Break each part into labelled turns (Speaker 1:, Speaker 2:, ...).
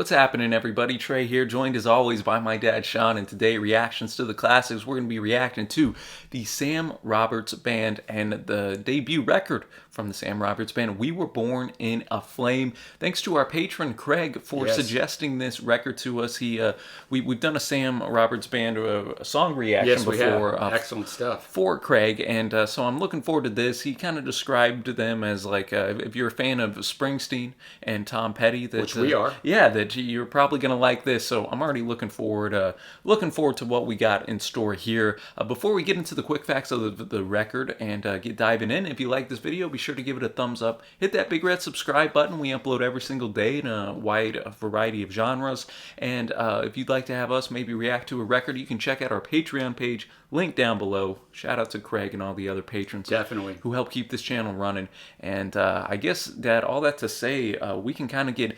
Speaker 1: What's happening, everybody? Trey here, joined as always by my dad Sean, and today reactions to the classics. We're going to be reacting to the Sam Roberts Band and the debut record from the Sam Roberts Band, We Were Born in a Flame. Thanks to our patron Craig for suggesting this record to us. We've done a Sam Roberts Band a song reaction before.
Speaker 2: Excellent stuff.
Speaker 1: For Craig, and so I'm looking forward to this. He kind of described them as like, if you're a fan of Springsteen and Tom Petty,
Speaker 2: Which we are.
Speaker 1: Yeah, that you're probably going to like this. So I'm already looking forward to what we got in store here. Before we get into the quick facts of the record and get diving in, if you like this video, be sure to give it a thumbs up. Hit that big red subscribe button. We upload every single day in a wide variety of genres. And if you'd like to have us maybe react to a record, you can check out our Patreon page. Link down below. Shout out to Craig and all the other patrons who help keep this channel running. And I guess, Dad, all that to say, we can kind of get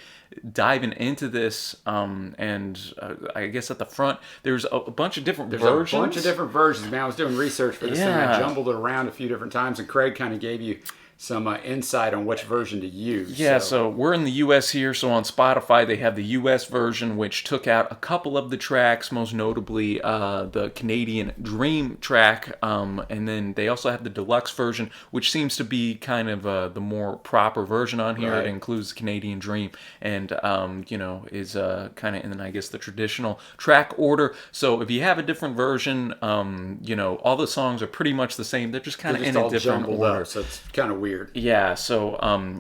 Speaker 1: diving into this. I guess at the front, there's a bunch of different versions.
Speaker 2: There's a bunch of different versions, man. I was doing research for this thing. I jumbled it around a few different times, and Craig kind of gave you some insight on which version to use.
Speaker 1: Yeah, so we're in the U.S. here, so on Spotify they have the U.S. version, which took out a couple of the tracks, most notably the Canadian Dream track, and then they also have the deluxe version, which seems to be kind of the more proper version on here. It includes Canadian Dream and, is kind of in, I guess, the traditional track order. So if you have a different version, all the songs are pretty much the same. They're just kind of in a different order.
Speaker 2: Up, so it's kind of weird.
Speaker 1: Yeah, so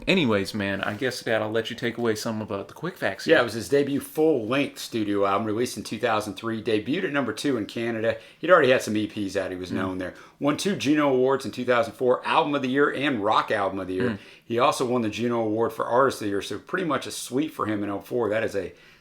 Speaker 1: anyways, man, I guess, Dad, I'll let you take away some of the quick facts here.
Speaker 2: Yeah, it was his debut full-length studio album, released in 2003, debuted at number 2 in Canada. He'd already had some EPs out, he was known there. Won 2 Juno Awards in 2004, Album of the Year and Rock Album of the Year. He also won the Juno Award for Artist of the Year, so pretty much a sweep for him in 2004. That is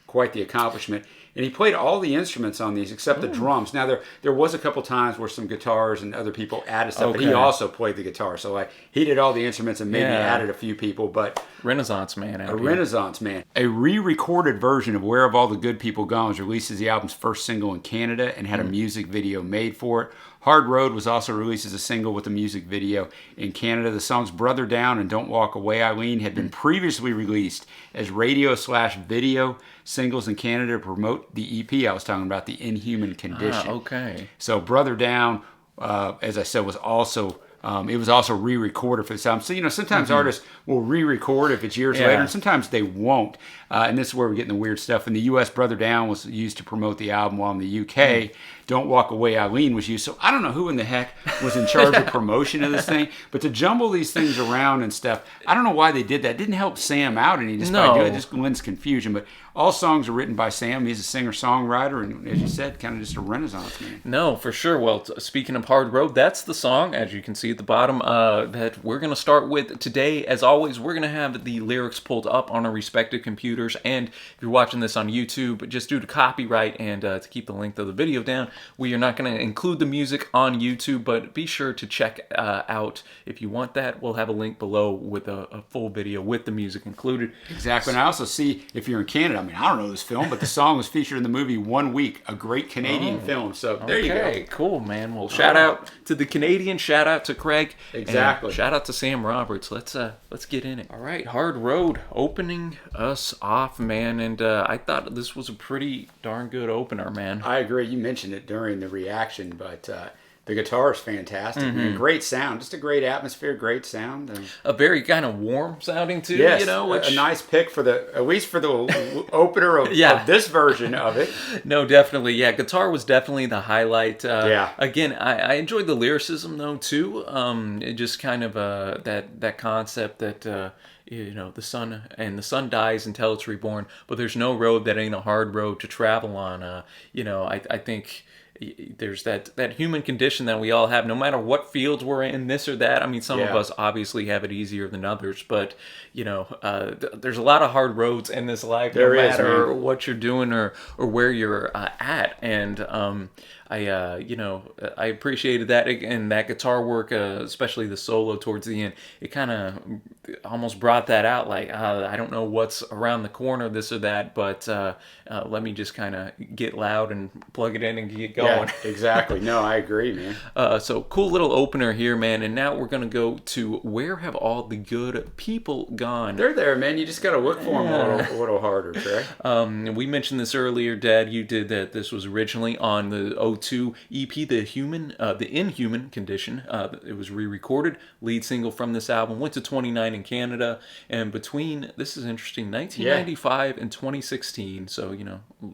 Speaker 2: quite the accomplishment. And he played all the instruments on these except the drums. Now, there was a couple times where some guitars and other people added stuff, but he also played the guitar. So he did all the instruments and maybe added a few people, but...
Speaker 1: Renaissance man.
Speaker 2: Renaissance man. A re-recorded version of Where Have All the Good People Gone was released as the album's first single in Canada and had a music video made for it. Hard Road was also released as a single with a music video in Canada. The songs Brother Down and Don't Walk Away, Eileen had been previously released as radio/video singles in Canada to promote the EP I was talking about, The Inhuman Condition. So Brother Down, as I said, was also... it was also re-recorded for this album. So, sometimes artists will re-record if it's years later, and sometimes they won't. And this is where we're getting the weird stuff. In the U.S., Brother Down was used to promote the album, while in the U.K., Don't Walk Away, Eileen was used. So I don't know who in the heck was in charge of promotion of this thing, but to jumble these things around and stuff, I don't know why they did that. It didn't help Sam out any. It just lends confusion. But all songs are written by Sam. He's a singer-songwriter, and as you said, kind of just a Renaissance man.
Speaker 1: No, for sure. Well, speaking of Hard Road, that's the song, as you can see at the bottom, that we're going to start with today. As always, we're going to have the lyrics pulled up on our respective computers, and if you're watching this on YouTube, just due to copyright and to keep the length of the video down, we are not going to include the music on YouTube, but be sure to check out if you want that. We'll have a link below with a full video with the music included.
Speaker 2: Exactly. And I also see, if you're in Canada, I mean, I don't know this film, but the song was featured in the movie 1 Week, a great Canadian film. So there you go.
Speaker 1: Okay, cool, man. Well, shout out to the Canadian, shout out to Craig.
Speaker 2: Exactly.
Speaker 1: And shout out to Sam Roberts. Let's get in it. All right, Hard Road opening us off, man. And I thought this was a pretty darn good opener, man.
Speaker 2: I agree. You mentioned it during the reaction, but the guitar is fantastic. Man. Great sound. Just a great atmosphere, great sound.
Speaker 1: A very kind of warm sounding too,
Speaker 2: yes,
Speaker 1: which...
Speaker 2: a nice pick for at least for the opener of this version of it.
Speaker 1: No, definitely. Yeah, guitar was definitely the highlight. Again, I enjoyed the lyricism though too. It just kind of that concept that the sun dies until it's reborn, but there's no road that ain't a hard road to travel on. I think there's that human condition that we all have, no matter what fields we're in, this or that. I mean, some of us obviously have it easier than others, but there's a lot of hard roads in this life, no matter what you're doing or where you're at. And I appreciated that, and that guitar work, especially the solo towards the end. It kind of almost brought that out, like I don't know what's around the corner, this or that, but let me just kind of get loud and plug it in and get going. going.
Speaker 2: Yeah, exactly. No, I agree, man.
Speaker 1: So cool little opener here, man. And now we're gonna go to Where Have All the Good People Gone?
Speaker 2: They're there, man. You just got to look for them a little harder, Trey.
Speaker 1: We mentioned this earlier, Dad. You did that. This was originally on the '02 EP, the Inhuman Condition. It was re-recorded. Lead single from this album went to 29 in Canada, and between, this is interesting, 1995 and 2016. So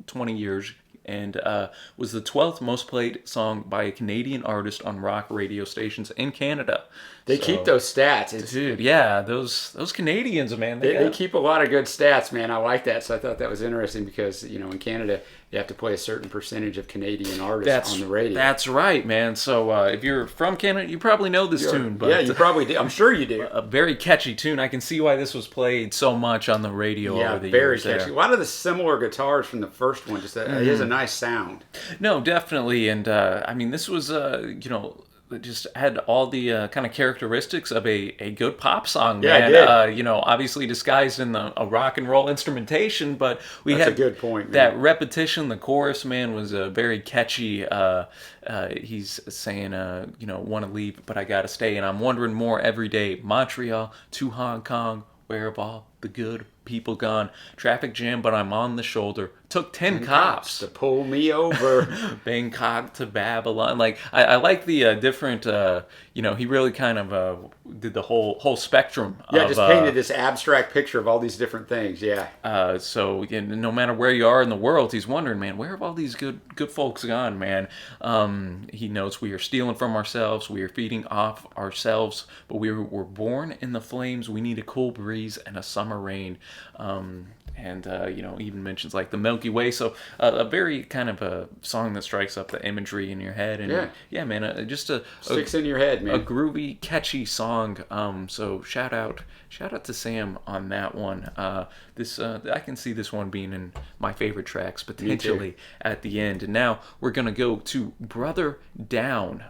Speaker 1: 20 years. And was the 12th most played song by a Canadian artist on rock radio stations in Canada.
Speaker 2: They keep those stats.
Speaker 1: Dude, yeah, those Canadians, man.
Speaker 2: They keep a lot of good stats, man. I like that. So I thought that was interesting because, in Canada, you have to play a certain percentage of Canadian artists on the radio.
Speaker 1: That's right, man. So if you're from Canada, you probably know this tune. But
Speaker 2: yeah, you probably do. I'm sure you do.
Speaker 1: A very catchy tune. I can see why this was played so much on the radio over the years.
Speaker 2: Yeah, very catchy. A lot of the similar guitars from the first one. Just it has a nice sound.
Speaker 1: No, definitely. And this was, it just had all the kind of characteristics of a good pop song, man.
Speaker 2: Yeah, it did.
Speaker 1: Obviously disguised in a rock and roll instrumentation, but
Speaker 2: That's a good point, man.
Speaker 1: That repetition, the chorus, man, was very catchy. He's saying, want to leave, but I got to stay, and I'm wondering more every day. Montreal to Hong Kong, where have all the good people gone? Traffic jam, but I'm on the shoulder. Took 10 cops
Speaker 2: to pull me over.
Speaker 1: Bangkok to Babylon. Like I like the different. He really kind of did the whole spectrum.
Speaker 2: Yeah, just painted this abstract picture of all these different things. Yeah.
Speaker 1: So no matter where you are in the world, he's wondering, man, where have all these good folks gone, man? He notes we are stealing from ourselves, we are feeding off ourselves, but we were born in the flames. We need a cool breeze and a summer rain. And even mentions like the Milky Way. So a very kind of a song that strikes up the imagery in your head. And yeah man, just
Speaker 2: sticks in your head, man.
Speaker 1: A groovy, catchy song. So shout out to Sam on that one. I can see this one being in my favorite tracks potentially at the end. And now we're gonna go to Brother Down.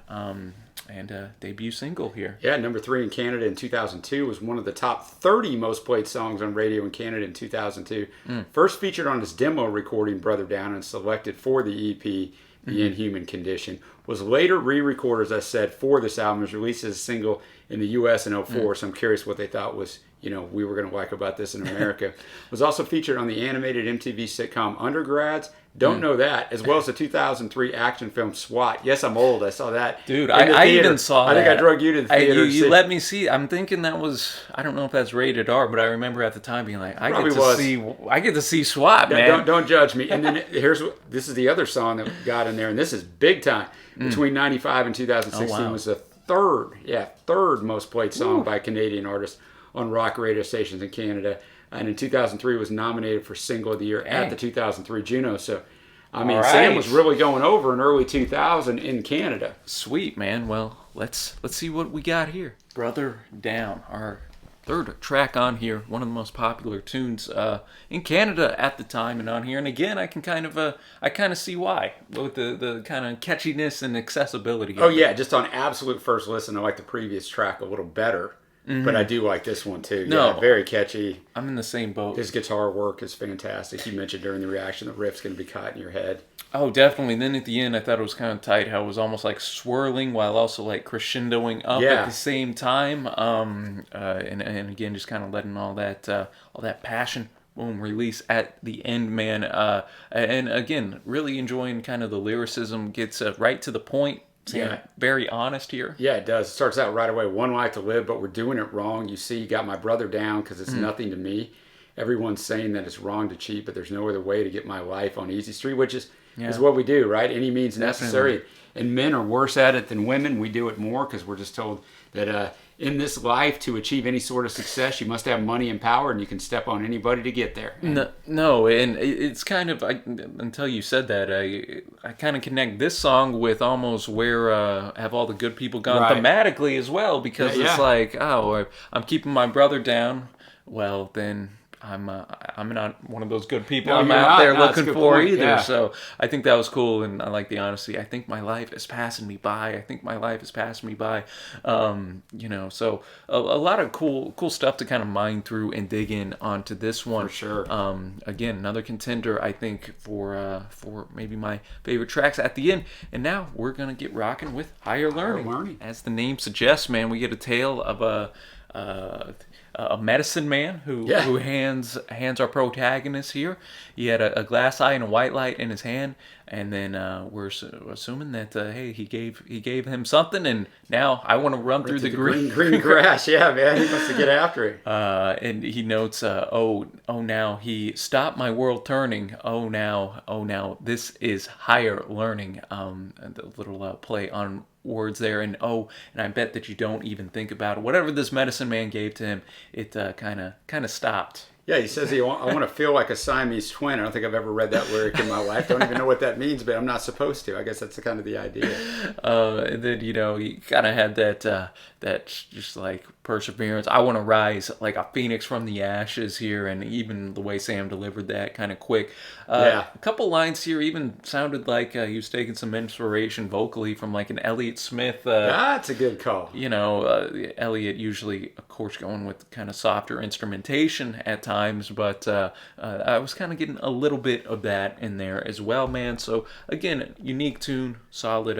Speaker 1: And debut single here.
Speaker 2: Yeah, number 3 in Canada in 2002, was one of the top 30 most played songs on radio in Canada in 2002. First featured on his demo recording, Brother Down, and selected for the EP, The Inhuman Condition. Was later re-recorded, as I said, for this album. It was released as a single in the U.S. in 2004, so I'm curious what they thought was, we were going to like about this in America. Was also featured on the animated MTV sitcom Undergrads. Don't know that, as well as the 2003 action film SWAT. Yes, I'm old. I saw that.
Speaker 1: Dude, I even saw that.
Speaker 2: I think I drug you to the theater.
Speaker 1: You let me see. I'm thinking that was, I don't know if that's rated R, but I remember at the time being like, I get to see SWAT, man.
Speaker 2: Don't judge me. And then this is the other song that got in there, and this is big time. Between 95 and 2016 was the third most played song by a Canadian artist on rock radio stations in Canada. And in 2003 was nominated for Single of the Year at the 2003 Juno. So, Sam was really going over in early 2000 in Canada.
Speaker 1: Sweet, man. Well, let's see what we got here. Brother Down, our third track on here, one of the most popular tunes in Canada at the time and on here. And again, I can kind of see why with the kind of catchiness and accessibility.
Speaker 2: Oh yeah, just on absolute first listen, I like the previous track a little better. But I do like this one too.
Speaker 1: No,
Speaker 2: yeah, very catchy.
Speaker 1: I'm in the same boat.
Speaker 2: His guitar work is fantastic. You mentioned during the reaction the riff's going to be caught in your head.
Speaker 1: Oh, definitely. Then at the end, I thought it was kind of tight how it was almost like swirling while also like crescendoing up at the same time. And again, just kind of letting all that passion release at the end, man. And again, really enjoying kind of the lyricism, gets right to the point. Very honest here.
Speaker 2: Yeah, it does. It starts out right away. One life to live, but we're doing it wrong. You see, you got my brother down because it's nothing to me. Everyone's saying that it's wrong to cheat, but there's no other way to get my life on easy street, which is what we do, right? Any means necessary. And men are worse at it than women. We do it more because we're just told that in this life, to achieve any sort of success, you must have money and power, and you can step on anybody to get there.
Speaker 1: And it's kind of, until you said that, I kind of connect this song with almost Where Have All the Good People Gone thematically as well, because it's like, I'm keeping my brother down. Well, then I'm not one of those good people.
Speaker 2: No,
Speaker 1: I'm
Speaker 2: you're
Speaker 1: out
Speaker 2: not.
Speaker 1: there
Speaker 2: No, that's a
Speaker 1: looking
Speaker 2: good
Speaker 1: for
Speaker 2: point.
Speaker 1: either.
Speaker 2: Yeah.
Speaker 1: So I think that was cool, and I like the honesty. I think my life is passing me by. I think my life is passing me by. So a lot of cool stuff to kind of mine through and dig in onto this one.
Speaker 2: For sure.
Speaker 1: Again, another contender, I think, for maybe my favorite tracks at the end. And now we're gonna get rocking with Higher Learning. As the name suggests, man, we get a tale of a medicine man who hands our protagonist here. He had a glass eye and a white light in his hand, and then we're assuming that hey, he gave him something, and now I want to run through the green
Speaker 2: grass. Yeah, man, he wants to get after it.
Speaker 1: And he notes, oh now he stopped my world turning. Oh now this is higher learning. And the little play on words there, and I bet that you don't even think about it. Whatever this medicine man gave to him, it kind of stopped.
Speaker 2: Yeah, he says, I want to feel like a Siamese twin. I don't think I've ever read that lyric in my life. Don't even know what that means, but I'm not supposed to. I guess that's kind of the idea.
Speaker 1: And then, he kind of had that just like perseverance. I want to rise like a phoenix from the ashes here, and even the way Sam delivered that kind of quick. A couple lines here even sounded like he was taking some inspiration vocally from like an Elliott Smith.
Speaker 2: That's a good call.
Speaker 1: Elliott usually, of course, going with kind of softer instrumentation at times, but I was kind of getting a little bit of that in there as well, man. So again, unique tune, solid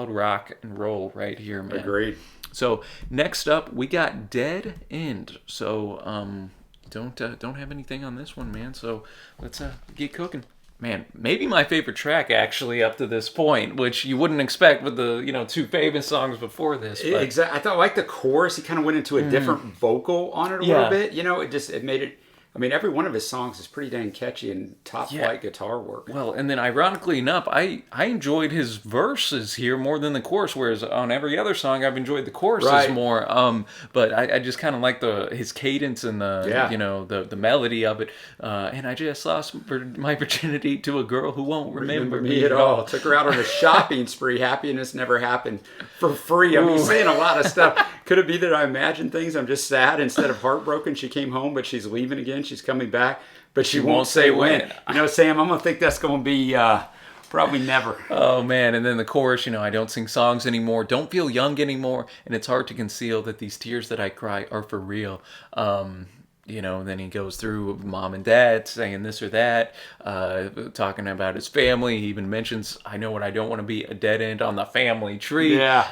Speaker 1: rock and roll right here, man.
Speaker 2: Agreed.
Speaker 1: So next up, we got Dead End. So don't have anything on this one, man. So let's get cooking. Man, maybe my favorite track actually up to this point, which you wouldn't expect with the two famous songs before this. But...
Speaker 2: Exactly. I thought I liked the chorus. He kind of went into a different vocal on it a little bit. It made it. I mean, every one of his songs is pretty dang catchy and top flight guitar work.
Speaker 1: Well, and then ironically enough, I enjoyed his verses here more than the chorus, whereas on every other song I've enjoyed the choruses more. But I just kind of like his cadence and the melody of it. And I just lost my virginity to a girl who won't remember me at all.
Speaker 2: Took her out on a shopping spree. Happiness never happened for free. I mean, he's saying a lot of stuff. Could it be that I imagine things? I'm just sad instead of heartbroken. She came home, but she's leaving again. She's coming back, but she won't say when. Sam, I'm going to think that's going to be probably never.
Speaker 1: Oh, man. And then the chorus, I don't sing songs anymore, don't feel young anymore, and it's hard to conceal that these tears that I cry are for real. Then he goes through mom and dad saying this or that, talking about his family. He even mentions, I know what I don't want to be, a dead end on the family tree. What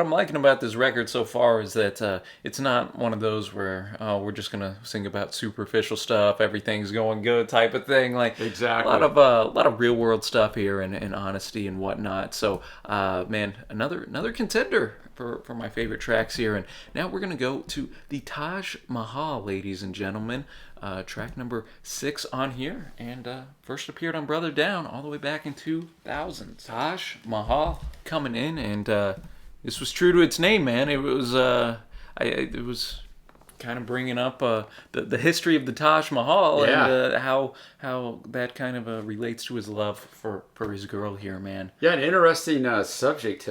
Speaker 1: I'm liking about this record so far is that it's not one of those where we're just going to sing about superficial stuff, everything's going good type of thing. Like,
Speaker 2: exactly.
Speaker 1: A lot of real world stuff here and honesty and whatnot. So, man, another contender for my favorite tracks here. And now we're going to go to the Taj Mahal, ladies and gentlemen. Track number 6 on here. And first appeared on Brother Down all the way back in 2000. Taj Mahal coming in. And this was true to its name, man. It was kind of bringing up the history of the Taj Mahal and how that kind of relates to his love for his girl here, man.
Speaker 2: Yeah, an interesting subject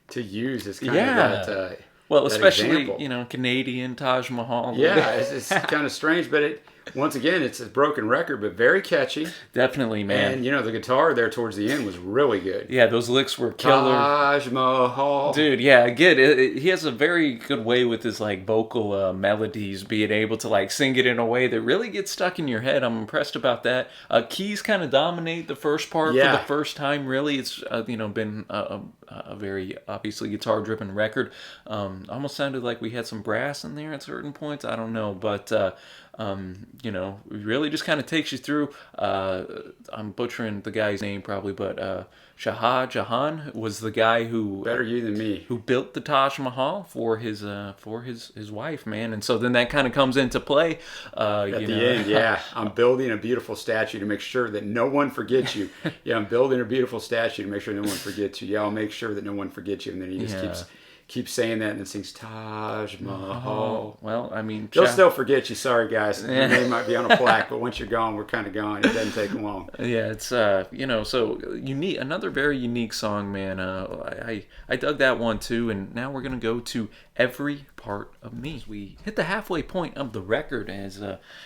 Speaker 2: to use as kind of that.
Speaker 1: Well, especially
Speaker 2: example.
Speaker 1: Canadian Taj Mahal.
Speaker 2: Yeah, it's kind of strange, but once again, it's a broken record, but very catchy.
Speaker 1: Definitely, man.
Speaker 2: And the guitar there towards the end was really good.
Speaker 1: Yeah, those licks were killer.
Speaker 2: Taj Mahal,
Speaker 1: dude. Yeah, again, he has a very good way with his vocal melodies, being able to sing it in a way that really gets stuck in your head. I'm impressed about that. Keys kind of dominate the first part for the first time. Really, it's been a very obviously guitar-driven record. Almost sounded like we had some brass in there at certain points. I don't know, but really just kind of takes you through. I'm butchering the guy's name probably, but Shah Jahan was the guy who
Speaker 2: better you than me,
Speaker 1: who built the Taj Mahal for his wife, man. And so then that kind of comes into play
Speaker 2: at the end. Yeah, I'm building a beautiful statue to make sure that no one forgets you. Yeah, I'm building a beautiful statue to make sure no one forgets you. Yeah, I'll make sure that no one forgets you. And then he just keeps saying that and then sings Taj Mahal.
Speaker 1: Well, I mean,
Speaker 2: They'll still forget you. Sorry, guys. Your name might be on a plaque, but once you're gone, we're kind of gone. It doesn't take long.
Speaker 1: Yeah, it's so unique. Another very unique song, man. I dug that one too, and now we're gonna go to Every Part of Me. We hit the halfway point of the record as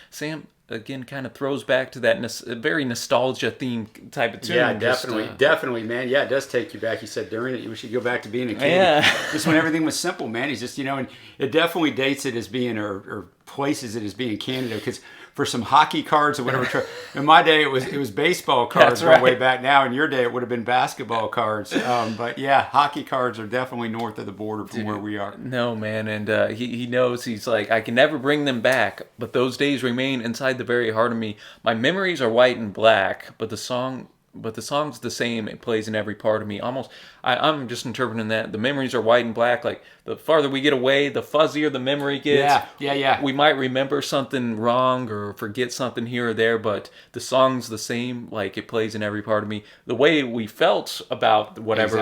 Speaker 1: Sam again kind of throws back to that very nostalgia themed type of tune.
Speaker 2: Yeah, definitely, man. Yeah, it does take you back. You said during it, we should go back to being a kid.
Speaker 1: Yeah.
Speaker 2: Just when everything was simple, man. He's just, and it definitely dates it as being, or places it as being Canada, because for some hockey cards or whatever. In my day, it was baseball cards going way back. Now, in your day, it would have been basketball cards. But yeah, hockey cards are definitely north of the border from where we are.
Speaker 1: No, man, and he knows. He's like, I can never bring them back, but those days remain inside the very heart of me. My memories are white and black, but the song's the same. It plays in every part of me. Almost, I'm just interpreting that. The memories are white and black. Like, the farther we get away, the fuzzier the memory gets.
Speaker 2: Yeah.
Speaker 1: We might remember something wrong or forget something here or there, but the song's the same. Like, it plays in every part of me. The way we felt about whatever,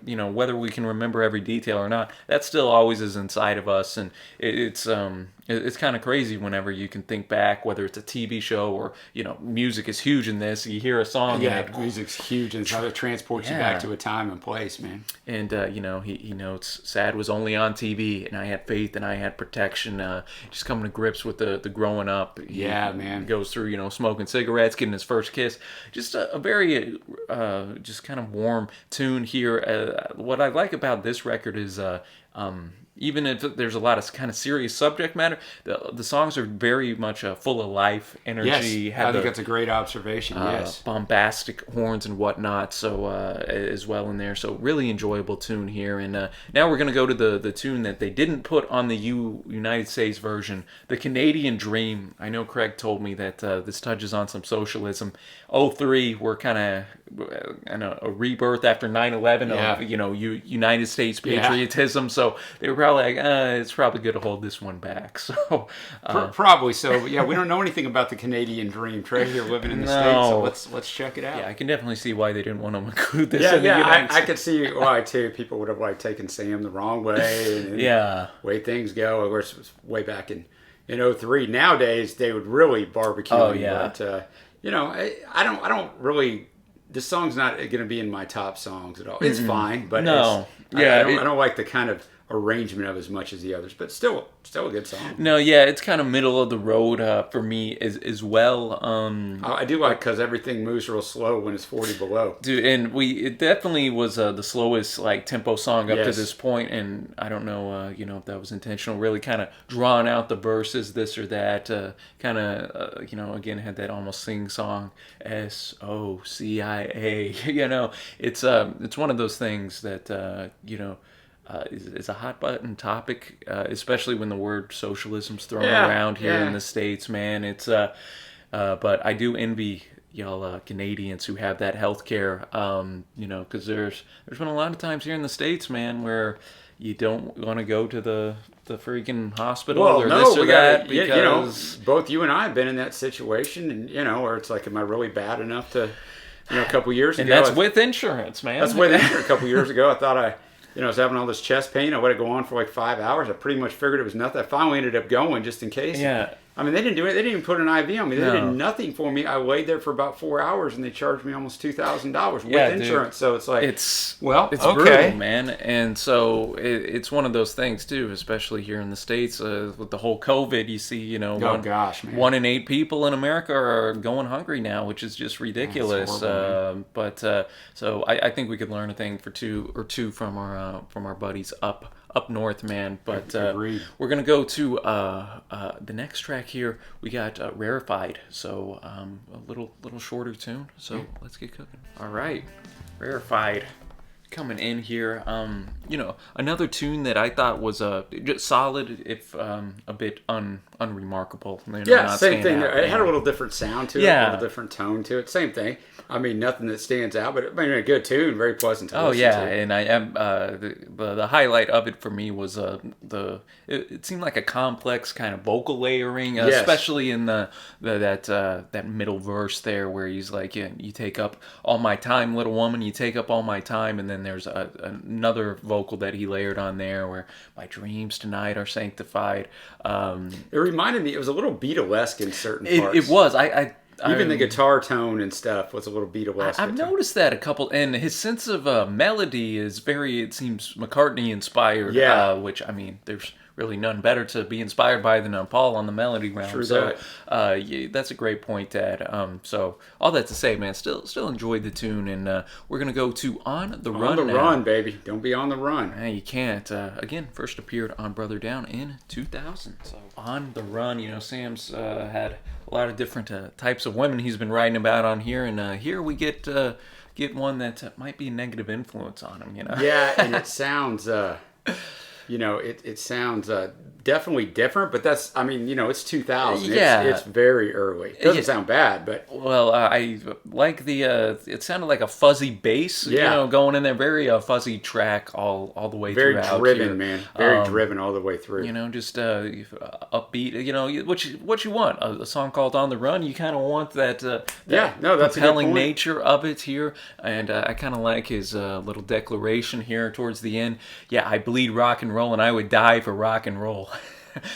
Speaker 1: whether we can remember every detail or not, that still always is inside of us. And it's kind of crazy whenever you can think back, whether it's a TV show or, music is huge in this. You hear a song.
Speaker 2: Yeah, music's huge, and how it transports you back to a time and place, man.
Speaker 1: And, he notes, sad was only on TV, and I had faith and I had protection. Just coming to grips with the growing up.
Speaker 2: Man.
Speaker 1: He goes through, smoking cigarettes, getting his first kiss. Just a very, just kind of warm tune here. What I like about this record is, even if there's a lot of kind of serious subject matter, the songs are very much full of life, energy.
Speaker 2: Yes, I think that's a great observation, yes.
Speaker 1: Bombastic horns and whatnot, so as well in there. So really enjoyable tune here. And now we're going to go to the tune that they didn't put on the United States version, the Canadian Dream. I know Craig told me that this touches on some socialism. 03, we're kind of a rebirth after 9/11 of United States patriotism. So they were probably like, it's probably good to hold this one back. So
Speaker 2: probably so. But yeah, we don't know anything about the Canadian Dream. Trey here living in the States, so let's check it out.
Speaker 1: Yeah, I can definitely see why they didn't want to include this.
Speaker 2: I could see why too. People would have taken Sam the wrong way. And way things go. Of course, it was way back in 03. Nowadays they would really barbecue.
Speaker 1: Oh yeah.
Speaker 2: But I don't really. This song's not going to be in my top songs at all. It's fine, but I don't like the kind of arrangement of as much as the others, but still a good song.
Speaker 1: No, yeah, it's kind of middle of the road for me as well.
Speaker 2: I do like Because Everything Moves Real Slow when it's 40 below.
Speaker 1: Dude, and it definitely was the slowest tempo song up to this point, and I don't know if that was intentional, really kind of drawing out the verses, this or that, kind of again had that almost sing song, SOCIA. It's one of those things that is a hot button topic, especially when the word socialism's thrown around here in the States, man. It's but I do envy y'all Canadians who have that health care, because there's been a lot of times here in the States, man, where you don't want to go to the freaking hospital this or that because
Speaker 2: both you and I have been in that situation, and where it's like, am I really bad enough to, a couple years ago,
Speaker 1: and that's with insurance, man.
Speaker 2: That's with insurance. A couple years ago, I thought I was having all this chest pain. I let it go on for like 5 hours. I pretty much figured it was nothing. I finally ended up going just in case.
Speaker 1: Yeah.
Speaker 2: I mean, they didn't do it. They didn't even put an IV on me. They did nothing for me. I laid there for about 4 hours, and they charged me almost $2,000 with insurance. Dude. So it's like,
Speaker 1: it's brutal, man. And so it's one of those things too, especially here in the States with the whole COVID. You see, man. 1 in 8 people in America are going hungry now, which is just ridiculous.
Speaker 2: Horrible,
Speaker 1: so I think we could learn a thing or two from our buddies up north, man. But we're gonna go to the next track here. We got Rarefied, so a little shorter tune. So let's get cooking. All right, Rarefied coming in here. Another tune that I thought was just solid, if a bit unremarkable. You know,
Speaker 2: Yeah,
Speaker 1: not
Speaker 2: same
Speaker 1: stand
Speaker 2: thing.
Speaker 1: out,
Speaker 2: It
Speaker 1: you
Speaker 2: had a
Speaker 1: know.
Speaker 2: little different sound to it,
Speaker 1: Yeah.
Speaker 2: a little different tone to it. Same thing. I mean, nothing that stands out, but a good tune, very pleasant to
Speaker 1: Oh
Speaker 2: listen
Speaker 1: yeah,
Speaker 2: to.
Speaker 1: and I am the highlight of it for me was it seemed like a complex kind of vocal layering,
Speaker 2: Yes.
Speaker 1: especially in that middle verse there where he's like, yeah, you take up all my time, little woman, you take up all my time, and then there's another vocal that he layered on there where my dreams tonight are sanctified.
Speaker 2: It reminded me, it was a little Beatlesque in certain
Speaker 1: It,
Speaker 2: parts.
Speaker 1: it was
Speaker 2: Even the guitar tone and stuff was a little Beatlesque.
Speaker 1: I've noticed that a couple, and his sense of melody is very, it seems, McCartney inspired.
Speaker 2: Yeah.
Speaker 1: Which, I mean, there's really none better to be inspired by than Paul on the melody realm.
Speaker 2: True
Speaker 1: so,
Speaker 2: that.
Speaker 1: yeah, that's a great point, Dad. So, all that to say, man, still enjoyed the tune, and we're gonna go to On the Run.
Speaker 2: On the
Speaker 1: now.
Speaker 2: run, baby. Don't be on the run.
Speaker 1: Hey, you can't. Again, first appeared on Brother Down in 2000. So On the Run, you know, Sam's had a lot of different types of women he's been writing about on here, and here we get one that might be a negative influence on him. You know.
Speaker 2: Yeah, and it sounds, it sounds definitely different, but that's, I mean, it's 2000.
Speaker 1: Yeah.
Speaker 2: It's very early. It doesn't
Speaker 1: Yeah.
Speaker 2: sound bad, but
Speaker 1: Well, I like the. It sounded like a fuzzy bass,
Speaker 2: Yeah.
Speaker 1: you know, going in there. Very fuzzy track all the way
Speaker 2: very
Speaker 1: throughout.
Speaker 2: driven,
Speaker 1: here.
Speaker 2: man. Very driven all the way through.
Speaker 1: You know, just upbeat. You know, what you want. A song called "On the Run." You kind of want that.
Speaker 2: Yeah, no, that's a good
Speaker 1: compelling
Speaker 2: point.
Speaker 1: nature of it here, and I kind of like his little declaration here towards the end. Yeah, I bleed rock and roll, and I would die for rock and roll.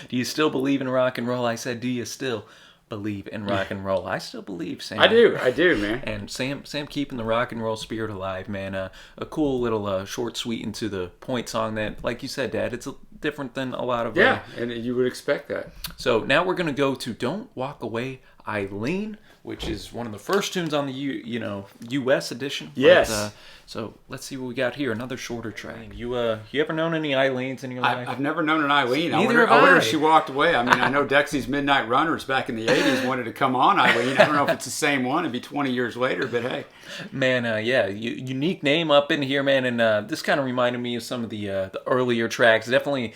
Speaker 1: Do you still believe in rock and roll? I said, do you still believe in rock and roll? I still believe, Sam.
Speaker 2: I do, man.
Speaker 1: And Sam keeping the rock and roll spirit alive, man. A cool little short, sweet, and to the point song that, like you said, Dad, it's different than a lot of.
Speaker 2: Yeah, and you would expect that.
Speaker 1: So now we're gonna go to "Don't Walk Away, Eileen," which is one of the first tunes on the U.S. edition.
Speaker 2: Yes.
Speaker 1: But, so let's see what we got here. Another shorter track. You ever known any Eileens in your life?
Speaker 2: I've never known an Eileen.
Speaker 1: Neither have
Speaker 2: I wonder
Speaker 1: I.
Speaker 2: if she walked away. I mean, I know Dexy's Midnight Runners back in the 80s wanted to come on Eileen. I don't know if it's the same one. It'd be 20 years later, but hey.
Speaker 1: Man, yeah, unique name up in here, man, and this kind of reminded me of some of the earlier tracks. Definitely,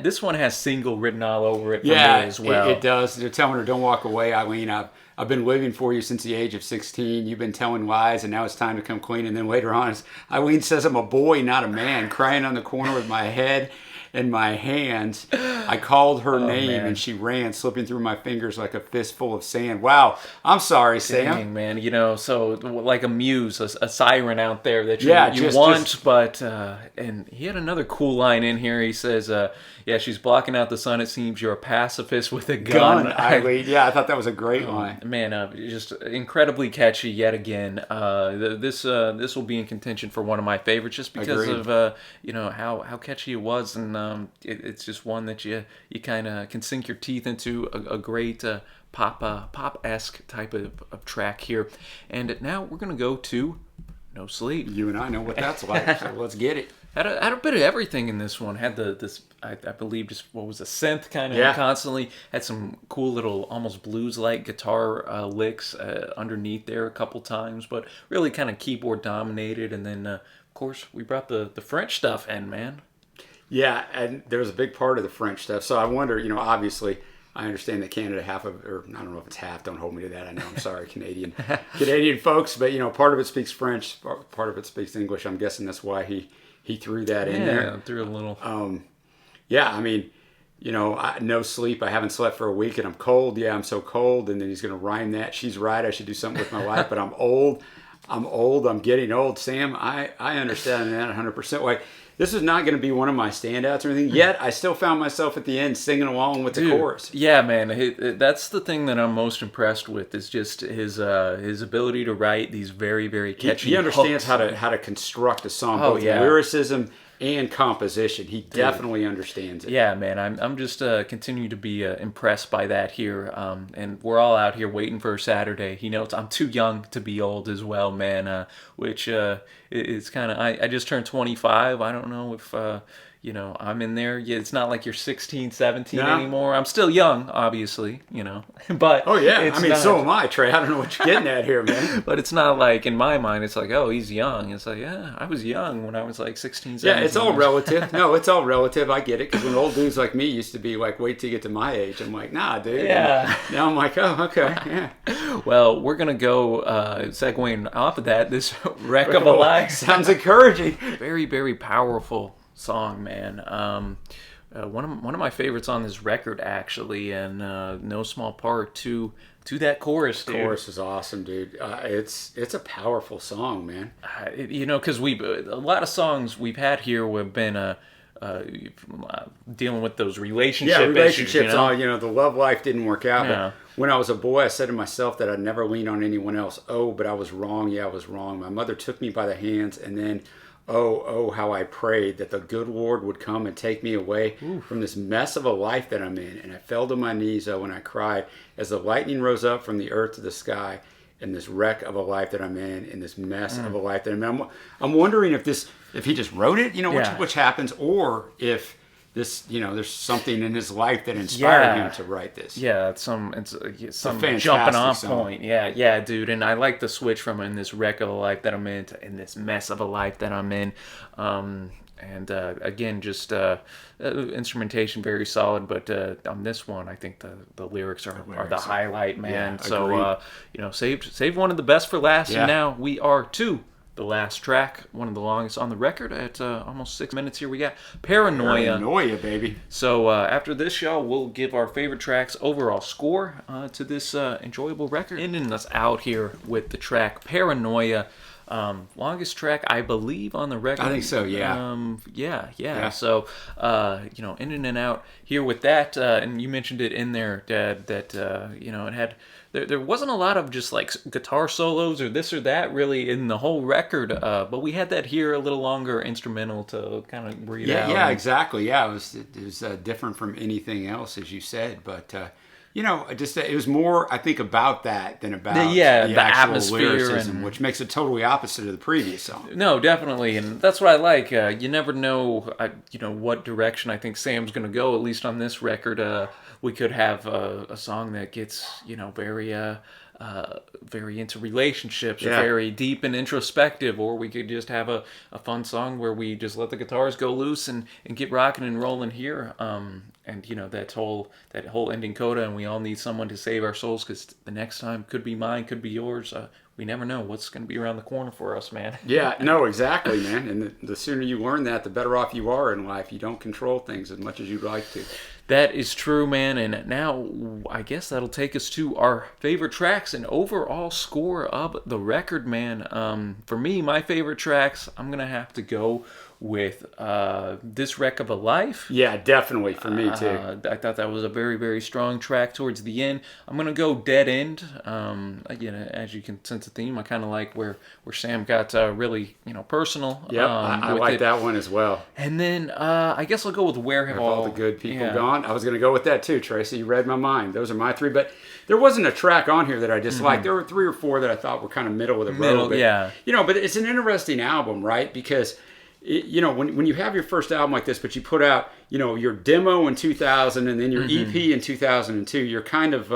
Speaker 1: this one has "single" written all over it for me as well.
Speaker 2: It does. They're telling her, "Don't walk away, Eileen. I've been living for you since the age of 16. You've been telling lies, and now it's time to come clean." And then later on, Eileen says, "I'm a boy, not a man, crying on the corner with my head in my hands. I called her name,
Speaker 1: man.
Speaker 2: and she ran, slipping through my fingers like a fistful of sand." Wow. I'm sorry, Sam.
Speaker 1: Dang, man, so like a muse, a siren out there that you
Speaker 2: just-
Speaker 1: want, but and he had another cool line in here. He says, "Yeah, she's blocking out the sun. It seems you're a pacifist with a gun."
Speaker 2: Eileen. Yeah, I thought that was a great line.
Speaker 1: Man, just incredibly catchy yet again. This will be in contention for one of my favorites, just because
Speaker 2: Agreed.
Speaker 1: of how catchy it was, and it's just one that you kind of can sink your teeth into. A great pop-esque type of track here, and now we're gonna go to "No Sleep."
Speaker 2: You and I know what that's like, so let's get it.
Speaker 1: Had a bit of everything in this one. Had this I believe just what was a synth kind of
Speaker 2: Yeah.
Speaker 1: constantly. Had some cool little almost blues-like guitar licks underneath there a couple times, but really kind of keyboard dominated. And then of course we brought the French stuff in, man.
Speaker 2: Yeah, and there was a big part of the French stuff. So I wonder, obviously, I understand that Canada or I don't know if it's half. Don't hold me to that. I know. I'm sorry, Canadian folks, but part of it speaks French, part of it speaks English. I'm guessing that's why he threw that in there.
Speaker 1: Yeah, threw a little.
Speaker 2: Yeah, I mean, no sleep. I haven't slept for a week, and I'm cold. Yeah, I'm so cold. And then he's going to rhyme that. She's right. I should do something with my life, but I'm old. I'm getting old. Sam, I understand that 100%. Like, this is not going to be one of my standouts or anything, yet I still found myself at the end singing along with the chorus.
Speaker 1: Yeah, man, that's the thing that I'm most impressed with is just his ability to write these very, very catchy.
Speaker 2: He understands
Speaker 1: hooks.
Speaker 2: how to construct a song,
Speaker 1: Oh,
Speaker 2: both
Speaker 1: yeah.
Speaker 2: lyricism and composition. He definitely understands it.
Speaker 1: Yeah, man, I'm just continue to be impressed by that here, and we're all out here waiting for Saturday. He knows I'm too young to be old as well, man. Which it's kind of I just turned 25. I don't know if you know, I'm in there. Yeah, it's not like you're 16, 17
Speaker 2: No.
Speaker 1: anymore. I'm still young, obviously, you know, but
Speaker 2: Oh yeah,
Speaker 1: it's
Speaker 2: I mean,
Speaker 1: not,
Speaker 2: so am I, Trey. I don't know what you're getting at here, man.
Speaker 1: but it's not like, in my mind, it's like, oh, he's young. It's like, yeah, I was young when I was like 16, 17.
Speaker 2: Yeah, it's all relative. No, it's all relative. I get it. Because when old dudes like me used to be like, wait till you get to my age. I'm like, nah, dude.
Speaker 1: Yeah.
Speaker 2: And now I'm like, oh, okay, yeah.
Speaker 1: Well, we're going to go, segueing off of that, this Wreck of a Life.
Speaker 2: Sounds encouraging.
Speaker 1: Very, very powerful song, man. One of my favorites on this record, actually, and no small part to that chorus, dude.
Speaker 2: Chorus is awesome, dude. It's a powerful song, man.
Speaker 1: You know, because a lot of songs we've had here have been dealing with those relationships.
Speaker 2: Relationships.
Speaker 1: Issues, you know?
Speaker 2: You know, the love life didn't work out.
Speaker 1: Yeah.
Speaker 2: But when I was a boy, I said to myself that I'd never lean on anyone else. Oh, but I was wrong. Yeah, I was wrong. My mother took me by the hands, and then, oh, how I prayed that the good Lord would come and take me away from this mess of a life that I'm in. And I fell to my knees, when I cried, as the lightning rose up from the earth to the sky, in this wreck of a life that I'm in this mess of a life that I'm in. I'm wondering if he just wrote it, you know, which happens, or if this, you know, there's something in his life that inspired him to write this.
Speaker 1: Yeah, it's some
Speaker 2: fantastic
Speaker 1: jumping off
Speaker 2: song.
Speaker 1: point. Yeah, dude. And I like the switch from in this wreck of a life that I'm in to in this mess of a life that I'm in. And again, just instrumentation very solid, but on this one, I think the lyrics are the highlight, man.
Speaker 2: Yeah,
Speaker 1: so you know, saved one of the best for last, and now we are to the last track, one of the longest on the record at almost 6 minutes. Here we got Paranoia.
Speaker 2: Paranoia, baby.
Speaker 1: So after this show, we'll give our favorite tracks overall score to this enjoyable record. Ending us out here with the track Paranoia. Longest track, I believe, on the record.
Speaker 2: I think so, yeah.
Speaker 1: Yeah. So, you know, ending and out here with that, and you mentioned it in there, Dad, that, you know, it had, there wasn't a lot of just like guitar solos or this or that really in the whole record, but we had that here, a little longer instrumental to kind of breathe out.
Speaker 2: Yeah, exactly. Yeah, it was different from anything else, as you said, but you know, just it was more, I think, about that than about the actual
Speaker 1: atmosphere
Speaker 2: lyricism, which makes it totally opposite of the previous song.
Speaker 1: No, definitely, and that's what I like. You never know, you know, what direction I think Sam's going to go. At least on this record, we could have a song that gets, you know, very into relationships, or very deep and introspective, or we could just have a fun song where we just let the guitars go loose and get rocking and rolling here. And you know, that whole ending coda, and we all need someone to save our souls, because the next time could be mine, could be yours. We never know what's going to be around the corner for us, man.
Speaker 2: Yeah, no, exactly, man. And the sooner you learn that, the better off you are in life. You don't control things as much as you'd like to.
Speaker 1: That is true, man. And now I guess that'll take us to our favorite tracks and overall score of the record, man. For me, my favorite tracks, I'm going to have to go with This Wreck of a Life.
Speaker 2: Yeah, definitely, for me too.
Speaker 1: I thought that was a very, very strong track towards the end. I'm going to go Dead End. Again, as you can sense the theme, I kind of like where Sam got really, you know, personal.
Speaker 2: Yep, I like that one as well.
Speaker 1: And then I guess I'll go with Where Have
Speaker 2: All the Good People Gone? I was going to go with that too, Tracy. You read my mind. Those are my three, but there wasn't a track on here that I disliked. There were 3 or 4 that I thought were kind of middle of the road. But, you know, but it's an interesting album, right? Because you know, when you have your first album like this, but you put out, you know, your demo in 2000 and then your EP in 2002, you're kind of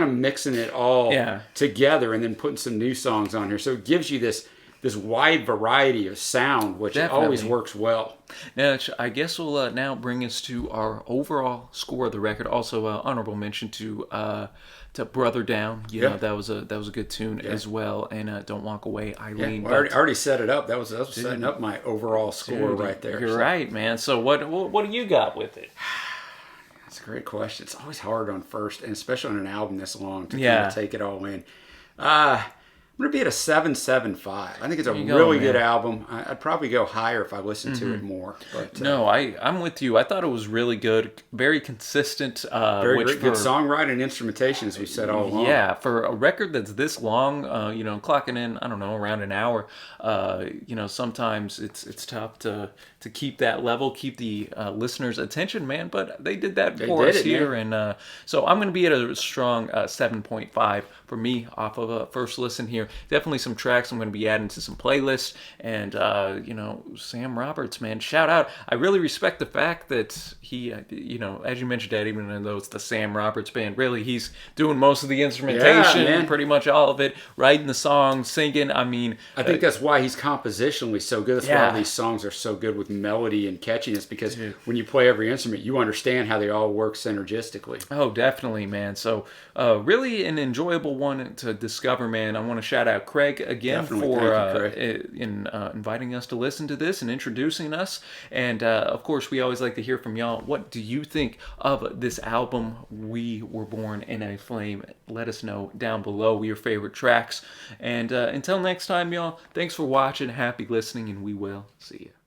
Speaker 2: mixing it all together and then putting some new songs on here. So it gives you this wide variety of sound, which always works well.
Speaker 1: Now, I guess we'll now bring us to our overall score of the record. Also, honorable mention to Brother Down. You know, that was a good tune as well. And Don't Walk Away, Eileen.
Speaker 2: Yeah, well, I already set it up. That was setting up my overall score right there.
Speaker 1: You're right, man. So what do you got with it?
Speaker 2: That's a great question. It's always hard on first, and especially on an album this long, to kind of take it all in. I'm going to be at a 7.75. I think it's a really good album. I'd probably go higher if I listened to it more. But
Speaker 1: no, I'm with you. I thought it was really good. Very consistent.
Speaker 2: Very good songwriting and instrumentation, as we said all along.
Speaker 1: Yeah, for a record that's this long, you know, clocking in, I don't know, around an hour, you know, sometimes it's tough to keep that level, keep the listener's attention, man. But they did that for us here. And so I'm going to be at a strong 7.5 for me off of a first listen here. definitely some tracks I'm going to be adding to some playlists. And Sam Roberts, man, shout out. I really respect the fact that he, as you mentioned, Dad, even though it's the Sam Roberts band, really he's doing most of the instrumentation,
Speaker 2: man.
Speaker 1: pretty much all of it, writing the songs, singing. I mean,
Speaker 2: I think that's why he's compositionally so good. That's why all these songs are so good with melody and catchiness, because when you play every instrument, you understand how they all work synergistically.
Speaker 1: Oh, definitely, man. So, really an enjoyable one to discover, man. I want to shout out Craig again for inviting us to listen to this and introducing us. And, of course, we always like to hear from y'all. What do you think of this album, We Were Born in a Flame? Let us know down below your favorite tracks. And until next time, y'all, thanks for watching. Happy listening, and we will see you.